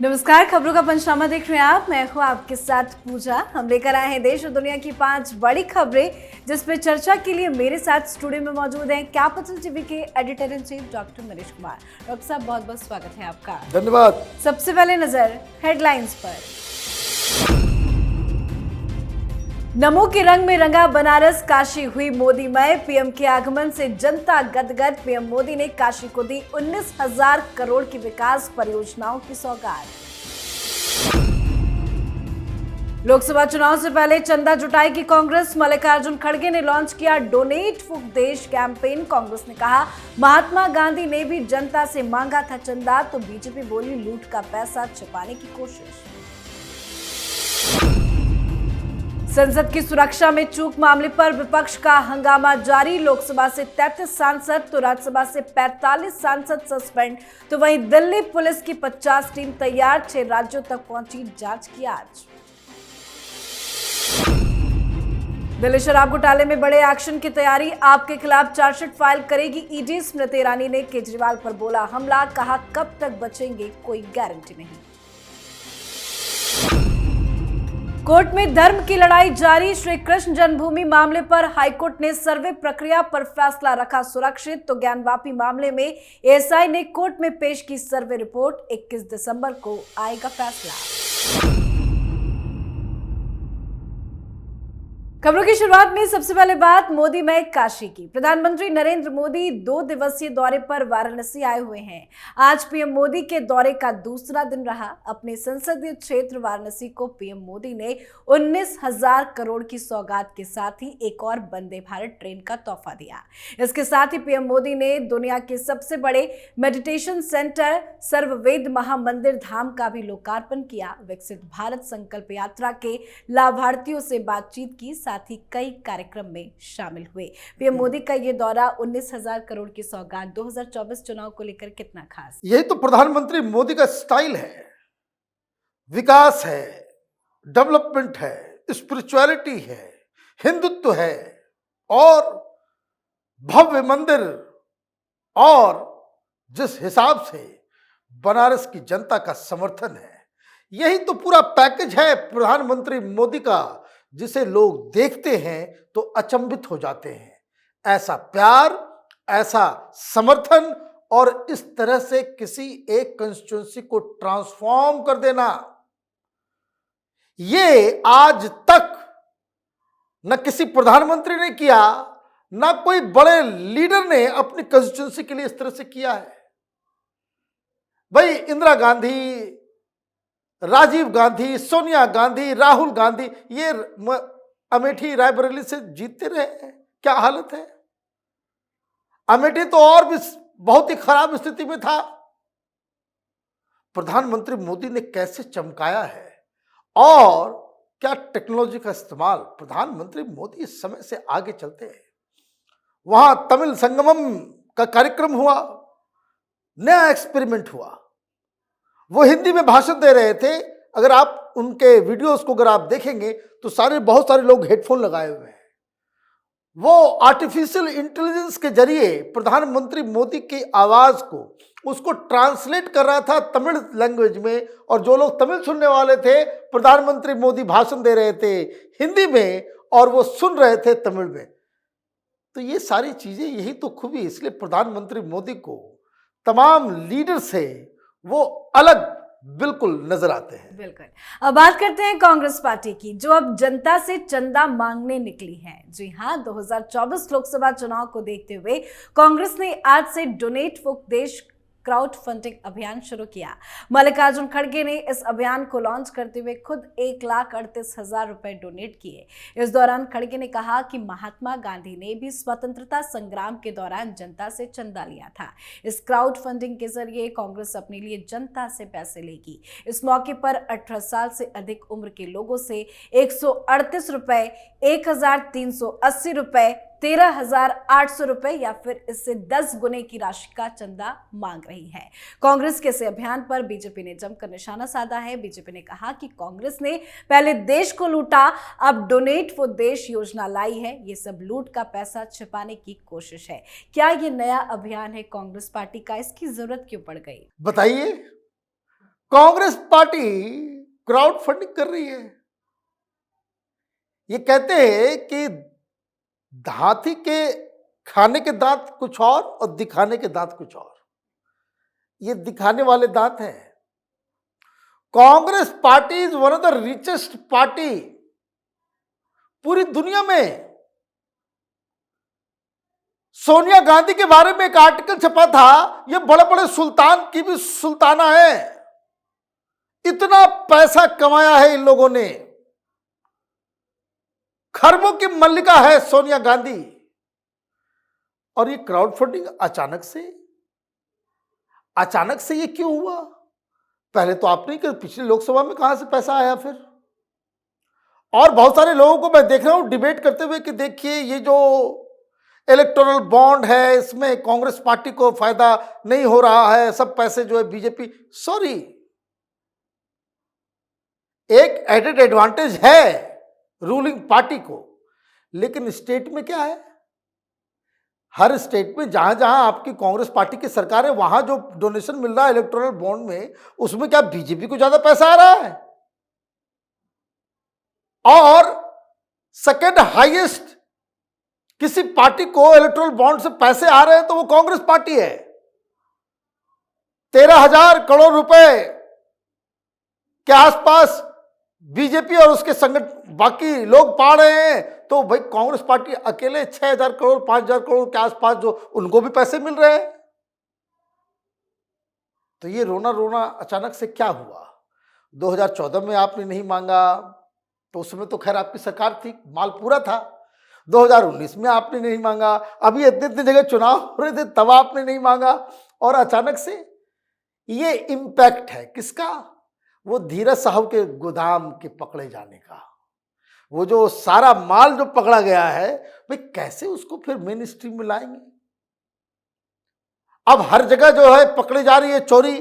नमस्कार, खबरों का पंचनामा देख रहे हैं आप। मैं हूं आपके साथ पूजा। हम लेकर आए हैं देश और दुनिया की 5 बड़ी खबरें, जिस पर चर्चा के लिए मेरे साथ स्टूडियो में मौजूद हैं कैपिटल टीवी के editor in chief doctor Manish Kumar. Doctor साहब, बहुत बहुत स्वागत है आपका। धन्यवाद। सबसे पहले नजर हेडलाइंस पर। नमो के रंग में रंगा बनारस, काशी हुई मोदीमय। पीएम के आगमन से जनता गदगद। पीएम मोदी ने काशी को दी 19,000 करोड़ की विकास परियोजनाओं की सौगात। लोकसभा चुनाव से पहले चंदा जुटाएगी कांग्रेस। मल्लिकार्जुन खड़गे ने लॉन्च किया डोनेट फॉर देश कैंपेन। कांग्रेस ने कहा महात्मा गांधी ने भी जनता से मांगा था चंदा, तो बीजेपी बोली लूट का पैसा छिपाने की कोशिश। संसद की सुरक्षा में चूक मामले पर विपक्ष का हंगामा जारी। लोकसभा से 33 सांसद तो राज्यसभा से 45 सांसद सस्पेंड। तो वहीं दिल्ली पुलिस की 50 टीम तैयार। 6 राज्यों तक पहुंची जांच की आज। दिल्ली शराब घोटाले में बड़े एक्शन की तैयारी। आपके खिलाफ चार्जशीट फाइल करेगी ईडी। स्मृति ईरानी ने केजरीवाल पर बोला हमला, कहा कब तक बचेंगे कोई गारंटी नहीं। कोर्ट में धर्म की लड़ाई जारी। श्री कृष्ण जन्मभूमि मामले पर हाईकोर्ट ने सर्वे प्रक्रिया पर फैसला रखा सुरक्षित। तो ज्ञानवापी मामले में एएसआई ने कोर्ट में पेश की सर्वे रिपोर्ट। 21 दिसंबर को आएगा फैसला। खबरों की शुरुआत में सबसे पहले बात मोदी में काशी की। प्रधानमंत्री नरेंद्र मोदी 2 दिवसीय दौरे पर वाराणसी आए हुए हैं। आज पीएम मोदी के दौरे का दूसरा दिन रहा। अपने संसदीय क्षेत्र वाराणसी को पीएम मोदी ने 19,000 करोड़ की सौगात के साथ ही एक और वंदे भारत ट्रेन का तोहफा दिया। इसके साथ ही पीएम मोदी ने दुनिया के सबसे बड़े मेडिटेशन सेंटर सर्ववेद महामंदिर धाम का भी लोकार्पण किया। विकसित भारत संकल्प यात्रा के लाभार्थियों से बातचीत की, साथ ही कई कार्यक्रम में शामिल हुए। पीएम मोदी का ये दौरा 19,000 करोड़ की सौगात 2024 चुनाव को लेकर कितना खास? यही तो प्रधानमंत्री मोदी का स्टाइल है। विकास है, डेवलपमेंट है, स्पिरिचुअलिटी है, हिंदुत्व है और भव्य मंदिर, और जिस हिसाब से बनारस की जनता का समर्थन है, यही तो पूरा पैकेज है प्रधानमंत्री मोदी का, जिसे लोग देखते हैं तो अचंभित हो जाते हैं। ऐसा प्यार, ऐसा समर्थन और इस तरह से किसी एक कंस्टिट्यूएंसी को ट्रांसफॉर्म कर देना, ये आज तक न किसी प्रधानमंत्री ने किया, न कोई बड़े लीडर ने अपनी कंस्टिट्यूएंसी के लिए इस तरह से किया है। भाई इंदिरा गांधी, राजीव गांधी, सोनिया गांधी, राहुल गांधी, ये अमेठी रायबरेली से जीतते रहे हैं। क्या हालत है? अमेठी तो और भी बहुत ही खराब स्थिति में था। प्रधानमंत्री मोदी ने कैसे चमकाया है और क्या टेक्नोलॉजी का इस्तेमाल। प्रधानमंत्री मोदी इस समय से आगे चलते हैं। वहां तमिल संगमम का कार्यक्रम हुआ, नया एक्सपेरिमेंट हुआ। वो हिंदी में भाषण दे रहे थे। अगर आप उनके वीडियोस को अगर आप देखेंगे तो बहुत सारे लोग हेडफोन लगाए हुए हैं। वो आर्टिफिशियल इंटेलिजेंस के जरिए प्रधानमंत्री मोदी की आवाज को उसको ट्रांसलेट कर रहा था तमिल लैंग्वेज में, और जो लोग तमिल सुनने वाले थे, प्रधानमंत्री मोदी भाषण दे रहे थे हिंदी में और वो सुन रहे थे तमिल में। तो ये सारी चीजें, यही तो खूबी। इसलिए प्रधानमंत्री मोदी को तमाम लीडर से वो अलग बिल्कुल नजर आते हैं। बिल्कुल। अब बात करते हैं कांग्रेस पार्टी की, जो अब जनता से चंदा मांगने निकली है। जी हां, 2024 लोकसभा चुनाव को देखते हुए कांग्रेस ने आज से डोनेट फॉर देश क्राउड फंडिंग अभियान शुरू किया। मल्लिकार्जुन खड़गे ने इस अभियान को लॉन्च करते हुए खुद 1,38,000 रुपए डोनेट किए। इस दौरान खड़गे ने कहा कि महात्मा गांधी ने भी स्वतंत्रता संग्राम के दौरान जनता से चंदा लिया था। इस क्राउड फंडिंग के जरिए कांग्रेस अपने लिए जनता से पैसे लेगी। इस मौके पर 18 साल से अधिक उम्र के लोगों से 138 रुपए, 1,380 रुपए, 13,800 रुपए या फिर इससे 10 गुने की राशि का चंदा मांग रही है। कांग्रेस के इस अभियान पर बीजेपी ने जमकर निशाना साधा है। बीजेपी ने कहा कि कांग्रेस ने पहले देश को लूटा, अब डोनेट फॉर देश योजना लाई है। ये सब लूट का पैसा छिपाने की कोशिश है। क्या ये नया अभियान है कांग्रेस पार्टी का? इसकी जरूरत क्यों पड़ गई? बताइए। कांग्रेस पार्टी क्राउड फंडिंग कर रही है। ये कहते हैं कि हाथी के खाने के दांत कुछ और दिखाने के दांत कुछ और। ये दिखाने वाले दांत हैं। Congress party is one of the richest party पूरी दुनिया में। सोनिया गांधी के बारे में एक आर्टिकल छपा था, ये बड़े बड़े सुल्तान की भी सुल्ताना है। इतना पैसा कमाया है इन लोगों ने, खरबों की मल्लिका है सोनिया गांधी। और ये क्राउड फंडिंग अचानक से ये क्यों हुआ? पहले तो आपने कि पिछली लोकसभा में कहां से पैसा आया फिर? और बहुत सारे लोगों को मैं देख रहा हूं डिबेट करते हुए कि देखिए ये जो इलेक्टोरल बॉन्ड है इसमें कांग्रेस पार्टी को फायदा नहीं हो रहा है, सब पैसे जो है बीजेपी। सॉरी, एक एडेड एडवांटेज है रूलिंग पार्टी को, लेकिन स्टेट में क्या है? हर स्टेट में जहां जहां आपकी कांग्रेस पार्टी की सरकार है वहां जो डोनेशन मिल रहा है इलेक्टोरल बॉन्ड में, उसमें क्या बीजेपी को ज्यादा पैसा आ रहा है? और सेकेंड हाईएस्ट किसी पार्टी को इलेक्टोरल बॉन्ड से पैसे आ रहे हैं तो वो कांग्रेस पार्टी है। 13,000 करोड़ रुपए के आसपास बीजेपी और उसके संगठन बाकी लोग पा रहे हैं, तो भाई कांग्रेस पार्टी अकेले 6,000 करोड़ 5,000 करोड़ के आसपास जो उनको भी पैसे मिल रहे हैं। तो ये रोना अचानक से क्या हुआ? 2014 में आपने नहीं मांगा तो उसमें तो खैर आपकी सरकार थी, माल पूरा था। 2019 में आपने नहीं मांगा, अभी इतने इतने जगह चुनाव हो रहे थे तब आपने नहीं मांगा। और अचानक से ये इम्पैक्ट है किसका? वो धीरज साहब के गोदाम के पकड़े जाने का। वो जो सारा माल जो पकड़ा गया है, भाई कैसे उसको फिर मेन स्ट्रीम में लाएंगे? अब हर जगह जो है पकड़ी जा रही है चोरी।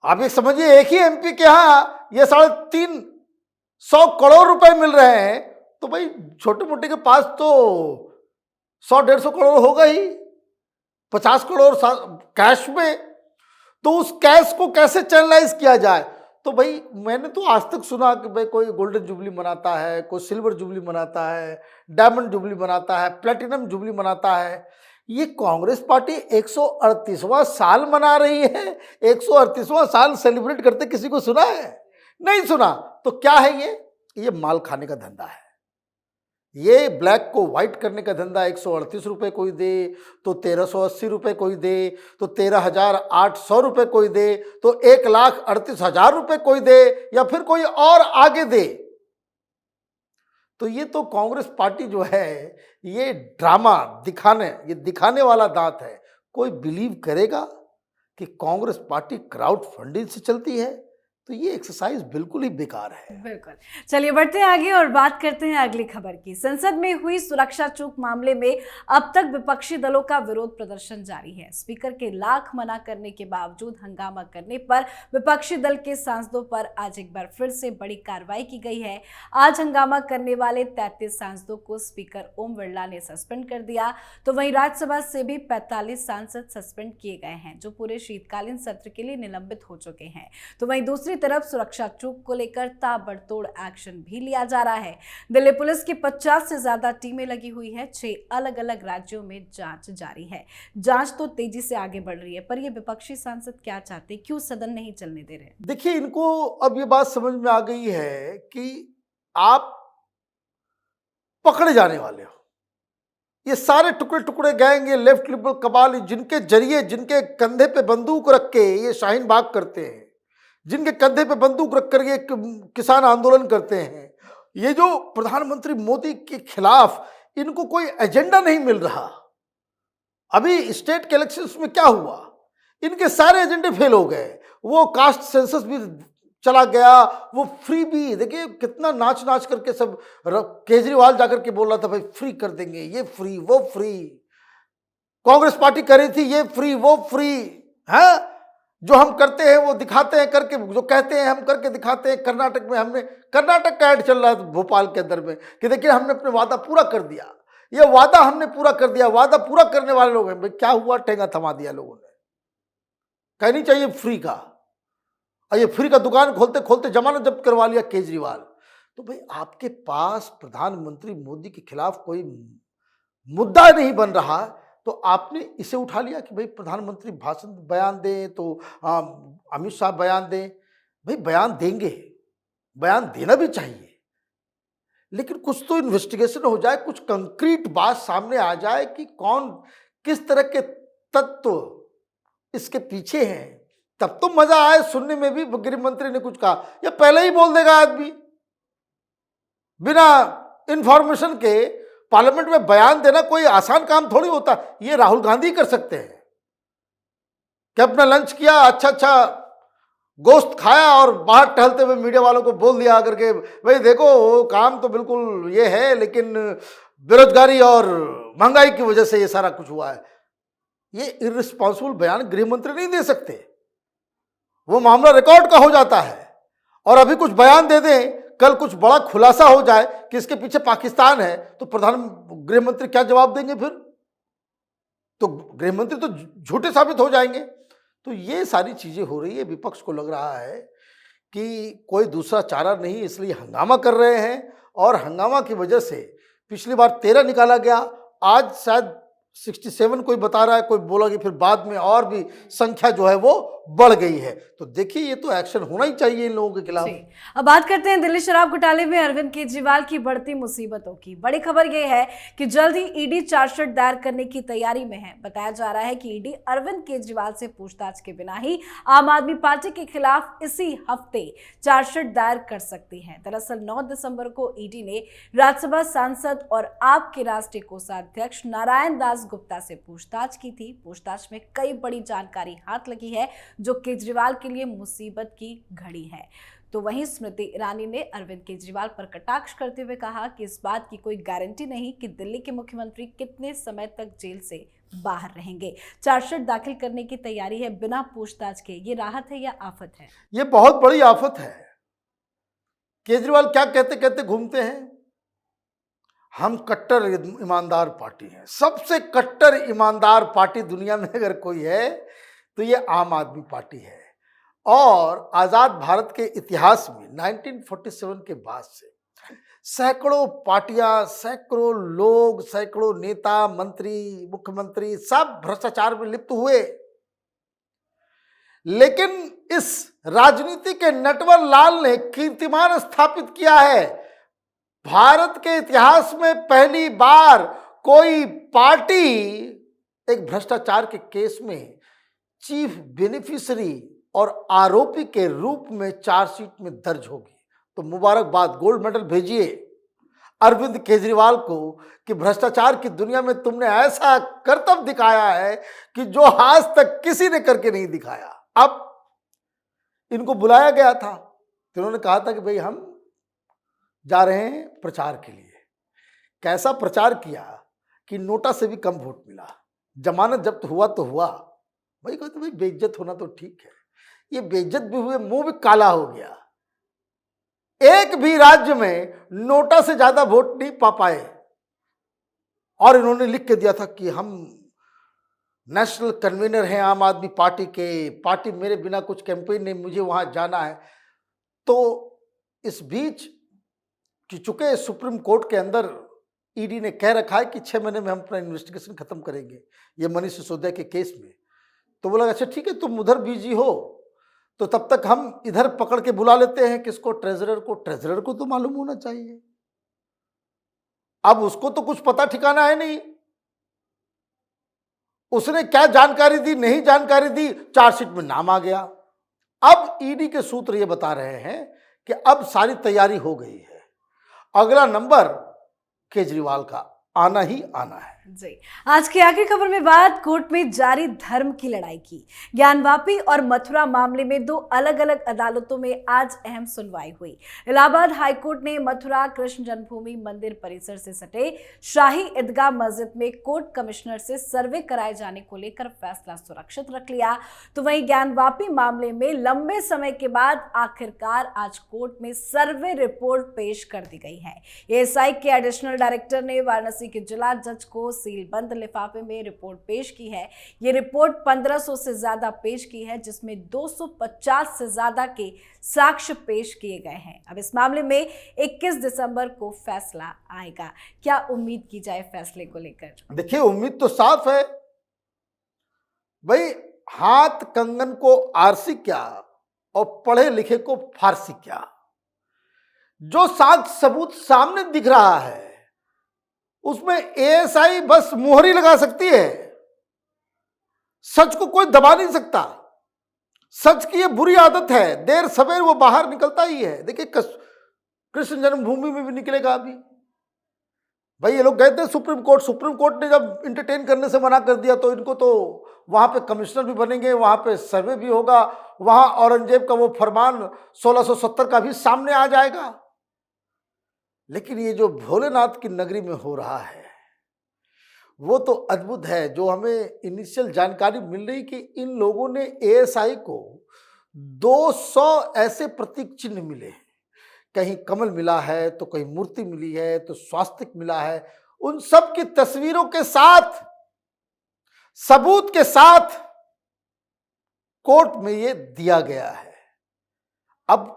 आप ये समझिए, एक ही एमपी के यहां ये 350 करोड़ रुपए मिल रहे हैं, तो भाई छोटे मोटे के पास तो 100-150 करोड़ होगा ही, 50 करोड़ कैश में। तो उस कैश को कैसे चैनलाइज किया जाए? तो भाई मैंने तो आज तक सुना कि भाई कोई गोल्डन जुबली मनाता है, कोई सिल्वर जुबली मनाता है, डायमंड जुबली मनाता है, प्लेटिनम जुबली मनाता है। ये कांग्रेस पार्टी 138वां साल मना रही है। 138वां साल सेलिब्रेट करते किसी को सुना है? नहीं सुना। तो क्या है ये माल खाने का धंधा है। ये ब्लैक को व्हाइट करने का धंधा। 138 रुपये कोई दे तो 1380 रुपये कोई दे, तो 13,800 रुपये कोई दे, तो 1,38,000 रुपये कोई दे, या फिर कोई और आगे दे। तो ये तो कांग्रेस पार्टी जो है ये ड्रामा दिखाने वाला दांत है। कोई बिलीव करेगा कि कांग्रेस पार्टी क्राउड फंडिंग से चलती है? तो ये एक्सरसाइज बिल्कुल ही बेकार है। बिल्कुल। चलिए बढ़ते हैं आगे और बात करते हैं अगली खबर की। संसद में हुई सुरक्षा चूक मामले में अब तक विपक्षी दलों का विरोध प्रदर्शन जारी है। स्पीकर के लाख मना करने के बावजूद हंगामा करने पर विपक्षी दल के सांसदों पर आज एक बार फिर से बड़ी कार्रवाई की गई है। आज हंगामा करने वाले 33 सांसदों को स्पीकर ओम बिरला ने सस्पेंड कर दिया, तो वहीं राज्यसभा से भी 45 सांसद सस्पेंड किए गए हैं, जो पूरे शीतकालीन सत्र के लिए निलंबित हो चुके हैं। तो वहीं दूसरी तरफ सुरक्षा चूक को लेकर ताबड़तोड़ एक्शन भी लिया जा रहा है। दिल्ली पुलिस की 50 से ज्यादा टीमें लगी हुई है। 6 अलग अलग राज्यों में जांच जारी है। जांच तो तेजी से आगे बढ़ रही है, पर ये विपक्षी सांसद क्या चाहते, क्यों सदन नहीं चलने दे रहे? देखिए, इनको अब ये बात समझ में आ गई है कि आप पकड़े जाने वाले हो। ये सारे टुकड़े टुकड़े गैंग, ये लेफ्ट लिबरल कबाल, जिनके जरिए, जिनके कंधे पे बंदूक रख के ये शाहीन बाग करते हैं, जिनके कंधे पे बंदूक रख कर ये किसान आंदोलन करते हैं, ये जो प्रधानमंत्री मोदी के खिलाफ इनको कोई एजेंडा नहीं मिल रहा। अभी स्टेट के इलेक्शंस में क्या हुआ? इनके सारे एजेंडे फेल हो गए। वो कास्ट सेंसस भी चला गया, वो फ्री भी, देखिए कितना नाच नाच करके सब, केजरीवाल जाकर के बोल रहा था भाई फ्री कर देंगे, ये फ्री वो फ्री। कांग्रेस पार्टी कर रही थी ये फ्री वो फ्री है। जो हम करते हैं वो दिखाते हैं करके, जो कहते हैं हम करके दिखाते हैं। कर्नाटक में हमने, कर्नाटक का ऐड चल रहा है भोपाल के अंदर में कि देखिए हमने अपने वादा पूरा कर दिया, ये वादा हमने पूरा कर दिया। वादा पूरा करने वाले लोग हैं, भाई क्या हुआ? ठेंगा थमा दिया लोगों ने। कहनी चाहिए फ्री का, और ये फ्री का दुकान खोलते खोलते जमानत जब्त करवा लिया केजरीवाल। तो भाई आपके पास प्रधानमंत्री मोदी के खिलाफ कोई मुद्दा नहीं बन रहा, तो आपने इसे उठा लिया कि भाई प्रधानमंत्री भाषण बयान दें तो अमित शाह बयान दें। भाई बयान देंगे, बयान देना भी चाहिए, लेकिन कुछ तो इन्वेस्टिगेशन हो जाए, कुछ कंक्रीट बात सामने आ जाए कि कौन किस तरह के तत्व इसके पीछे हैं, तब तो मजा आए सुनने में भी। गृह मंत्री ने कुछ कहा, या पहले ही बोल देगा आदमी बिना इंफॉर्मेशन के। पार्लियामेंट में बयान देना कोई आसान काम थोड़ी होता। ये राहुल गांधी कर सकते हैं कि अपना लंच किया, अच्छा गोश्त खाया और बाहर टहलते हुए मीडिया वालों को बोल दिया करके, भाई देखो वो काम तो बिल्कुल ये है, लेकिन बेरोजगारी और महंगाई की वजह से ये सारा कुछ हुआ है। ये इर्रिस्पॉन्सिबल बयान गृह मंत्री नहीं दे सकते, वो मामला रिकॉर्ड का हो जाता है। और अभी कुछ बयान दे दें, कल कुछ बड़ा खुलासा हो जाए कि इसके पीछे पाकिस्तान है, तो गृह मंत्री क्या जवाब देंगे फिर? तो गृह मंत्री तो झूठे साबित हो जाएंगे। तो ये सारी चीजें हो रही है। विपक्ष को लग रहा है कि कोई दूसरा चारा नहीं, इसलिए हंगामा कर रहे हैं, और हंगामा की वजह से पिछली बार 13 निकाला गया, आज शायद 67 कोई बता रहा है, कोई बोला कि फिर बाद में और भी संख्या जो है वो बढ़ गई है। तो देखिए ये तो एक्शन होना ही चाहिए इन लोगों के खिलाफ। अब बात करते हैं दिल्ली शराब घोटाले में अरविंद केजरीवाल की बढ़ती मुसीबतों की। बड़ी खबर यह है कि जल्द ही ईडी चार्जशीट दायर करने की तैयारी में है। बताया जा रहा है कि ईडी अरविंद केजरीवाल से पूछताछ के बिना ही आम आदमी पार्टी के खिलाफ इसी हफ्ते चार्जशीट दायर कर सकती है। दरअसल 9 दिसंबर को ईडी ने राज्यसभा सांसद और आप के राष्ट्रीय कोषाध्यक्ष नारायण दास गुप्ता से पूछताछ की थी। पूछताछ में कई बड़ी जानकारी हाथ लगी है जो केजरीवाल के लिए मुसीबत की घड़ी है। तो वहीं स्मृति ईरानी ने अरविंद केजरीवाल पर कटाक्ष करते हुए कहा कि इस बात की कोई गारंटी नहीं कि दिल्ली के मुख्यमंत्री कितने समय तक जेल से बाहर रहेंगे। चार्जशीट दाखिल करने की तैयारी है बिना पूछताछ के। ये राहत है या आफत है? ये बहुत बड़ी आफत है। केजरीवाल क्या कहते कहते घूमते हैं, हम कट्टर ईमानदार पार्टी हैं। सबसे कट्टर ईमानदार पार्टी दुनिया में अगर कोई है तो ये आम आदमी पार्टी है। और आजाद भारत के इतिहास में 1947 के बाद से सैकड़ों पार्टियां, सैकड़ों लोग, सैकड़ों नेता, मंत्री, मुख्यमंत्री सब भ्रष्टाचार में लिप्त हुए, लेकिन इस राजनीति के नटवर लाल ने कीर्तिमान स्थापित किया है। भारत के इतिहास में पहली बार कोई पार्टी एक भ्रष्टाचार के केस में चीफ बेनिफिशियरी और आरोपी के रूप में चार्जशीट में दर्ज होगी। तो मुबारकबाद, गोल्ड मेडल भेजिए अरविंद केजरीवाल को कि भ्रष्टाचार की दुनिया में तुमने ऐसा करतब दिखाया है कि जो आज तक किसी ने करके नहीं दिखाया। अब इनको बुलाया गया था तो इन्होंने कहा था कि भाई हम जा रहे हैं प्रचार के लिए। कैसा प्रचार किया कि नोटा से भी कम वोट मिला। जमानत जब्त हुआ तो हुआ, भाई कहते भाई बेइज्जत होना तो ठीक है, ये बेइज्जत भी हुए, मुंह भी काला हो गया। एक भी राज्य में नोटा से ज्यादा वोट नहीं पा पाए, और इन्होंने लिख के दिया था कि हम नेशनल कन्वीनर हैं आम आदमी पार्टी के, पार्टी मेरे बिना कुछ कैंपेन नहीं, मुझे वहां जाना है। तो इस बीच कि चुके सुप्रीम कोर्ट के अंदर ईडी ने कह रखा है कि 6 महीने में हम अपना इन्वेस्टिगेशन खत्म करेंगे ये मनीष सिसोदिया के केस में। तो बोला अच्छा ठीक है, तुम उधर बिजी हो तो तब तक हम इधर पकड़ के बुला लेते हैं किसको, ट्रेजरर को। ट्रेजरर को तो मालूम होना चाहिए, अब उसको तो कुछ पता ठिकाना है नहीं, उसने क्या जानकारी दी नहीं जानकारी दी, चार्जशीट में नाम आ गया। अब ईडी के सूत्र ये बता रहे हैं कि अब सारी तैयारी हो गई है, अगला नंबर केजरीवाल का आना ही आना है। जी, आज की आखिरी खबर में बात कोर्ट में जारी धर्म की लड़ाई की। ज्ञानवापी और मथुरा मामले में 2 अलग अलग अदालतों में आज अहम सुनवाई हुई। इलाहाबाद हाईकोर्ट ने मथुरा कृष्ण जन्मभूमि मंदिर परिसर से सटे शाही ईदगाह मस्जिद में कोर्ट कमिश्नर से सर्वे कराए जाने को लेकर फैसला सुरक्षित रख लिया। तो वहीं ज्ञानवापी मामले में लंबे समय के बाद आखिरकार आज कोर्ट में सर्वे रिपोर्ट पेश कर दी गई है। एएसआई के एडिशनल डायरेक्टर ने वाराणसी बस्ती के जिला जज को सीलबंद लिफाफे में रिपोर्ट पेश की है। ये रिपोर्ट 1500 से ज्यादा पेश की है, जिसमें 250 से ज्यादा के साक्ष्य पेश किए गए हैं। अब इस मामले में 21 दिसंबर को फैसला आएगा। क्या उम्मीद की जाए फैसले को लेकर? देखिए, उम्मीद तो साफ है भाई। हाथ कंगन को आरसी क्या और पढ़े लिखे को फारसी क्या। जो साक्ष्य सबूत सामने दिख रहा है उसमें एएसआई बस मुहर लगा सकती है। सच को कोई दबा नहीं सकता। सच की ये बुरी आदत है, देर सवेर वो बाहर निकलता ही है। देखिए, कृष्ण जन्मभूमि में भी निकलेगा अभी। भाई ये लोग गए थे सुप्रीम कोर्ट ने जब इंटरटेन करने से मना कर दिया तो इनको तो वहां पे कमिश्नर भी बनेंगे, वहां पे सर्वे भी होगा, वहां औरंगजेब का वो फरमान 1670 का भी सामने आ जाएगा। लेकिन ये जो भोलेनाथ की नगरी में हो रहा है वो तो अद्भुत है। जो हमें इनिशियल जानकारी मिल रही कि इन लोगों ने एएसआई को 200 ऐसे प्रतीक चिन्ह मिले हैं। कहीं कमल मिला है तो कहीं मूर्ति मिली है तो स्वास्तिक मिला है। उन सब की तस्वीरों के साथ, सबूत के साथ कोर्ट में ये दिया गया है। अब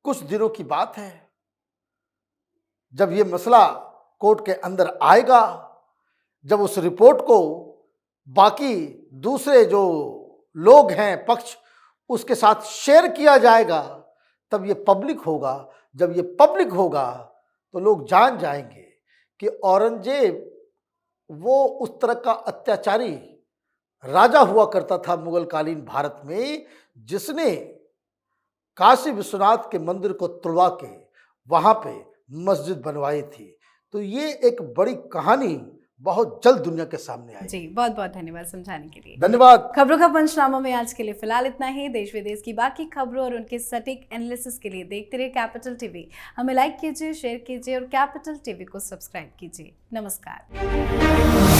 कुछ दिनों की बात है जब ये मसला कोर्ट के अंदर आएगा, जब उस रिपोर्ट को बाकी दूसरे जो लोग हैं पक्ष उसके साथ शेयर किया जाएगा, तब ये पब्लिक होगा। जब ये पब्लिक होगा तो लोग जान जाएंगे कि औरंगजेब वो उस तरह का अत्याचारी राजा हुआ करता था मुगलकालीन भारत में, जिसने काशी विश्वनाथ के मंदिर को तुड़वा के वहां पे मस्जिद बनवाई थी। तो ये एक बड़ी कहानी बहुत जल्द दुनिया के सामने आई। जी, बहुत बहुत धन्यवाद समझाने के लिए। धन्यवाद। खबरों का पंचनामा में आज के लिए फिलहाल इतना ही। देश विदेश की बाकी खबरों और उनके सटीक एनालिसिस के लिए देखते रहिए कैपिटल टीवी। हमें लाइक कीजिए, शेयर कीजिए और कैपिटल टीवी को सब्सक्राइब कीजिए। नमस्कार।